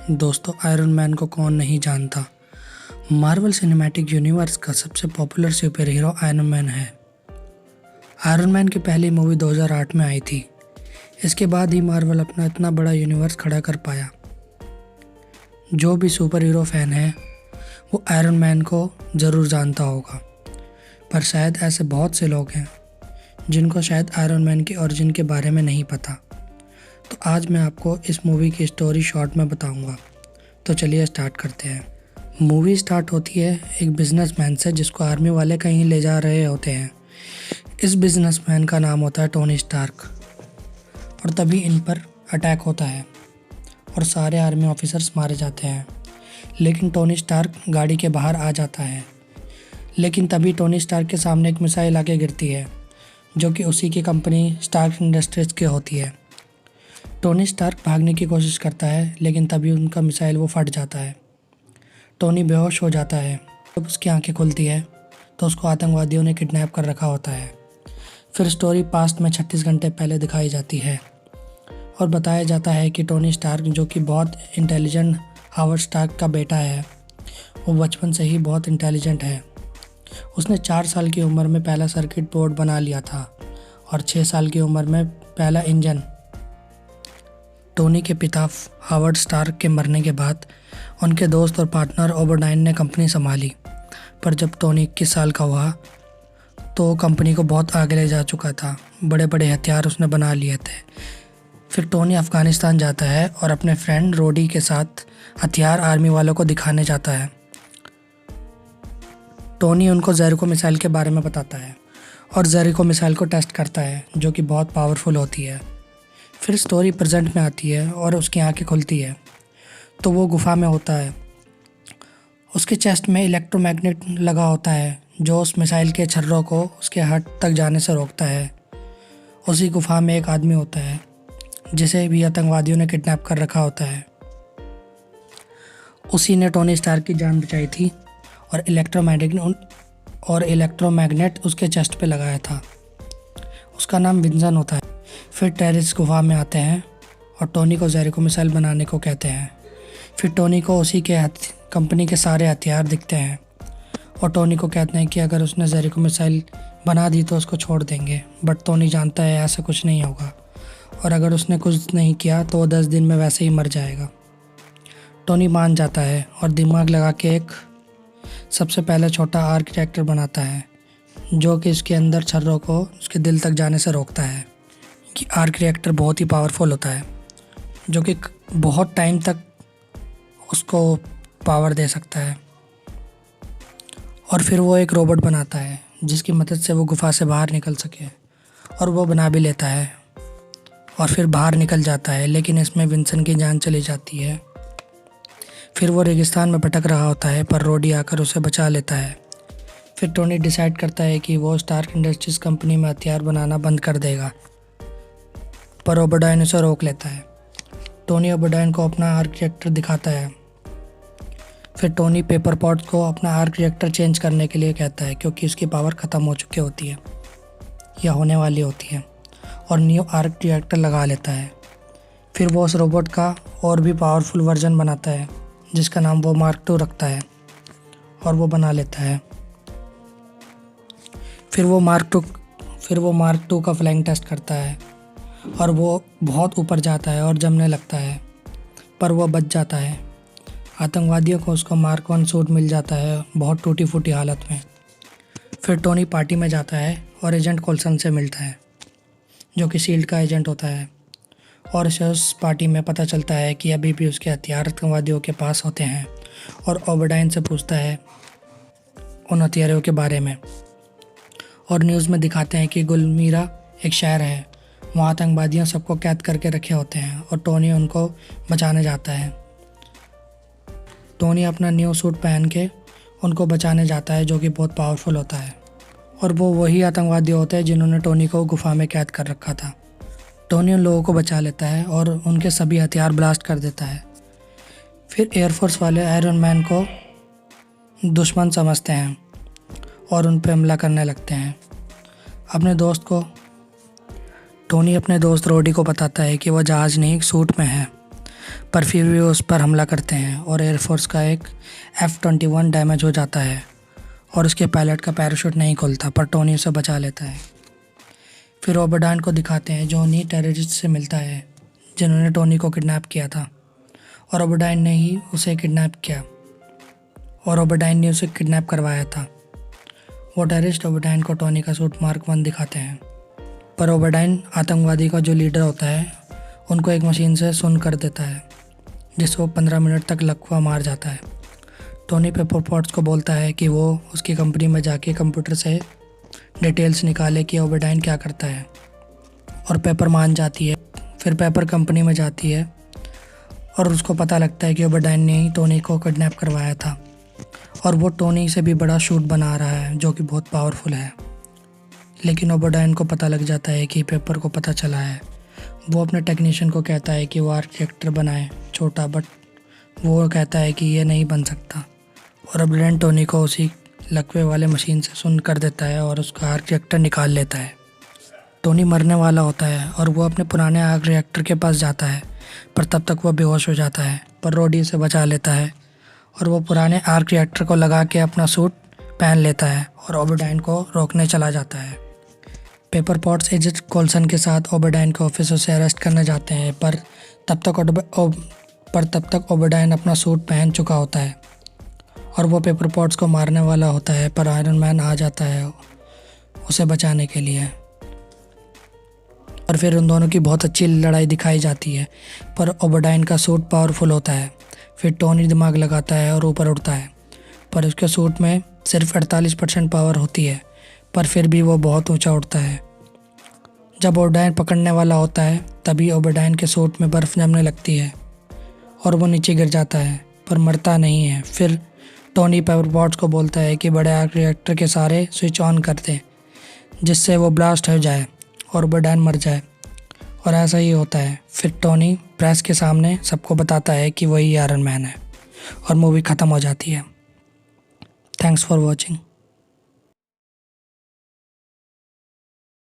दोस्तों, iron man को कौन नहीं जानता। मार्वल सिनेमैटिक यूनिवर्स का सबसे popular super hero iron man है। आयरन मैन की पहली मूवी 2008 में आई थी। इसके बाद ही मार्वल अपना इतना बड़ा यूनिवर्स खड़ा कर पाया। जो भी सुपर हीरो फैन है वो आयरन मैन को ज़रूर जानता होगा, पर शायद ऐसे बहुत से लोग हैं जिनको शायद आयरन मैन की ओरिजिन के बारे में नहीं पता। तो आज मैं आपको इस मूवी की स्टोरी शॉर्ट में बताऊंगा। तो चलिए स्टार्ट करते हैं। मूवी स्टार्ट होती है एक बिजनेसमैन से जिसको आर्मी वाले कहीं ले जा रहे होते हैं। इस बिजनेसमैन का नाम होता है टोनी स्टार्क। और तभी इन पर अटैक होता है और सारे आर्मी ऑफिसर्स मारे जाते हैं। लेकिन टोनी स्टार्क गाड़ी के बाहर आ जाता है। लेकिन तभी टोनी स्टार्क के सामने एक मिसाइल आके गिरती है जो कि उसी की कंपनी स्टार्क इंडस्ट्रीज की होती है। टोनी स्टार्क भागने की कोशिश करता है, लेकिन तभी उनका मिसाइल वो फट जाता है। टोनी बेहोश हो जाता है। जब उसकी आंखें खुलती है तो उसको आतंकवादियों ने किडनैप कर रखा होता है। फिर स्टोरी पास्ट में 36 घंटे पहले दिखाई जाती है और बताया जाता है कि टोनी स्टार्क, जो कि बहुत इंटेलिजेंट हावर्ड स्टार्क का बेटा है, वो बचपन से ही बहुत इंटेलिजेंट है। उसने 4 साल की उम्र में पहला सर्किट बोर्ड बना लिया था और 6 साल की उम्र में पहला इंजन। टोनी के पिता हावर्ड स्टार्क के मरने के बाद उनके दोस्त और पार्टनर ओबरडाइन ने कंपनी संभाली, पर जब टोनी 21 साल का हुआ तो कंपनी को बहुत आगे ले जा चुका था। बड़े बड़े हथियार उसने बना लिए थे। फिर टोनी अफ़गानिस्तान जाता है और अपने फ्रेंड रोडी के साथ हथियार आर्मी वालों को दिखाने जाता है। टोनी उनको जेरिको मिसाइल के बारे में बताता है और जेरिको मिसाइल को टेस्ट करता है, जो कि बहुत पावरफुल होती है। फिर स्टोरी प्रेजेंट में आती है और उसकी आंखें खुलती है तो वो गुफा में होता है। उसके चेस्ट में इलेक्ट्रोमैग्नेट लगा होता है जो उस मिसाइल के छर्रों को उसके हार्ट तक जाने से रोकता है। उसी गुफा में एक आदमी होता है जिसे भी आतंकवादियों ने किडनैप कर रखा होता है। उसी ने टोनी स्टार्क की जान बचाई थी और इलेक्ट्रोमैग्नेट उसके चेस्ट पे लगाया था। उसका नाम विंसन होता है। फिर टेरिस गुफा में आते हैं और टोनी को जेरिको मिसाइल बनाने को कहते हैं। फिर टोनी को उसी के कंपनी के सारे हथियार दिखते हैं और टोनी को कहते हैं कि अगर उसने जेरिको मिसाइल बना दी तो उसको छोड़ देंगे। बट टोनी जानता है ऐसा कुछ नहीं होगा और अगर उसने कुछ नहीं किया तो वो 10 दिन में वैसे ही मर जाएगा। टोनी मान जाता है और दिमाग लगा के एक सबसे पहले छोटा आर्क रिएक्टर बनाता है जो कि इसके अंदर छर्रों को उसके दिल तक जाने से रोकता है। कि आर्क रिएक्टर बहुत ही पावरफुल होता है जो कि बहुत टाइम तक उसको पावर दे सकता है। और फिर वो एक रोबोट बनाता है जिसकी मदद से वो गुफा से बाहर निकल सके, और वो बना भी लेता है और फिर बाहर निकल जाता है। लेकिन इसमें विंसन की जान चली जाती है। फिर वो रेगिस्तान में भटक रहा होता है, पर रोडी आकर उसे बचा लेता है। फिर टोनी डिसाइड करता है कि वो स्टार्क इंडस्ट्रीज कंपनी में हथियार बनाना बंद कर देगा, पर ओबरडाइन उसे रोक लेता है। टोनी ओबरडाइन को अपना आर्क रिएक्टर दिखाता है। फिर टोनी पेपर पॉट को अपना आर्क रिएक्टर चेंज करने के लिए कहता है क्योंकि उसकी पावर ख़त्म हो चुकी होती है या होने वाली होती है, और न्यू आर्क रिएक्टर लगा लेता है। फिर वो उस रोबोट का और भी पावरफुल वर्जन बनाता है जिसका नाम वो मार्क 2 रखता है और वो बना लेता है। फिर वो मार्क 2 का फ्लाइंग टेस्ट करता है और वो बहुत ऊपर जाता है और जमने लगता है, पर वो बच जाता है। आतंकवादियों को उसको मार्क 1 सूट मिल जाता है बहुत टूटी फूटी हालत में। फिर टोनी पार्टी में जाता है और एजेंट कोल्सन से मिलता है जो कि शील्ड का एजेंट होता है, और उसे उस पार्टी में पता चलता है कि अभी भी उसके हथियार आतंकवादियों के पास होते हैं, और ओबरडाइन से पूछता है उन हथियारों के बारे में। और न्यूज़ में दिखाते हैं कि गुलमीरा एक शहर है, वहाँ आतंकवादियों सबको कैद करके रखे होते हैं और टोनी उनको बचाने जाता है। टोनी अपना न्यू सूट पहन के उनको बचाने जाता है जो कि बहुत पावरफुल होता है, और वो वही आतंकवादी होते हैं जिन्होंने टोनी को गुफा में कैद कर रखा था। टोनी उन लोगों को बचा लेता है और उनके सभी हथियार ब्लास्ट कर देता है। फिर एयरफोर्स वाले आयरन मैन को दुश्मन समझते हैं और उन पर हमला करने लगते हैं। टोनी अपने दोस्त रोडी को बताता है कि वह जहाज़ नहीं सूट में है, पर फिर भी उस पर हमला करते हैं और एयरफोर्स का एक F-21 डैमेज हो जाता है और उसके पायलट का पैराशूट नहीं खुलता, पर टोनी उसे बचा लेता है। फिर ओबेडाइन को दिखाते हैं जो उन्हीं टेररिस्ट से मिलता है जिन्होंने टोनी को किडनैप किया था, और ओबेडाइन ने ही उसे किडनैप किया और ओबेडाइन ने उसे किडनैप करवाया था। वो टेररिस्ट ओबेडाइन को टोनी का सूट मार्क 1 दिखाते हैं, पर ओबेडाइन आतंकवादी का जो लीडर होता है उनको एक मशीन से सुन कर देता है, जिससे वो 15 मिनट तक लकवा मार जाता है। टोनी पेपर पॉट्स को बोलता है कि वो उसकी कंपनी में जाके कंप्यूटर से डिटेल्स निकाले कि ओबेडाइन क्या करता है, और पेपर मान जाती है। फिर पेपर कंपनी में जाती है और उसको पता लगता है कि ओबेडाइन ने ही टोनी को किडनैप करवाया था, और वो टोनी से भी बड़ा शूट बना रहा है जो कि बहुत पावरफुल है। लेकिन ओबेडाइन को पता लग जाता है कि पेपर को पता चला है। वो अपने टेक्नीशियन को कहता है कि वो आर्किटेक्टर बनाए छोटा, बट वो कहता है कि ये नहीं बन सकता, और ओबेडाइन टोनी को उसी लकवे वाले मशीन से सुन कर देता है और उसका आर्क रिएक्टर निकाल लेता है। टोनी मरने वाला होता है और वो अपने पुराने आर्क रिएक्टर के पास जाता है, पर तब तक वो बेहोश हो जाता है, पर रोडी उसे बचा लेता है और वो पुराने आर्क रिएक्टर को लगा के अपना सूट पहन लेता है और ओबेडाइन को रोकने चला जाता है। पेपर पॉट्स एजेंट कोल्सन के साथ ओबेडाइन के ऑफिस से अरेस्ट करने जाते हैं, पर तब तक ओबेडाइन अपना सूट पहन चुका होता है और वो पेपर पॉट्स को मारने वाला होता है, पर आयरन मैन आ जाता है उसे बचाने के लिए, और फिर उन दोनों की बहुत अच्छी लड़ाई दिखाई जाती है। पर ओबेडाइन का सूट पावरफुल होता है। फिर टोनी दिमाग लगाता है और ऊपर उड़ता है, पर उसके सूट में सिर्फ 48% पावर होती है, पर फिर भी वो बहुत ऊंचा उड़ता है। जब ओबेडाइन पकड़ने वाला होता है तभी ओबेडाइन के सूट में बर्फ़ जमने लगती है और वो नीचे गिर जाता है, पर मरता नहीं है। फिर टोनी पेपर पॉट्स को बोलता है कि बड़े आर्क रिएक्टर के सारे स्विच ऑन कर दें, जिससे वो ब्लास्ट हो जाए और ओबेडाइन मर जाए, और ऐसा ही होता है। फिर टोनी प्रेस के सामने सबको बताता है कि वही आयरन मैन है, और मूवी ख़त्म हो जाती है। Thanks for watching.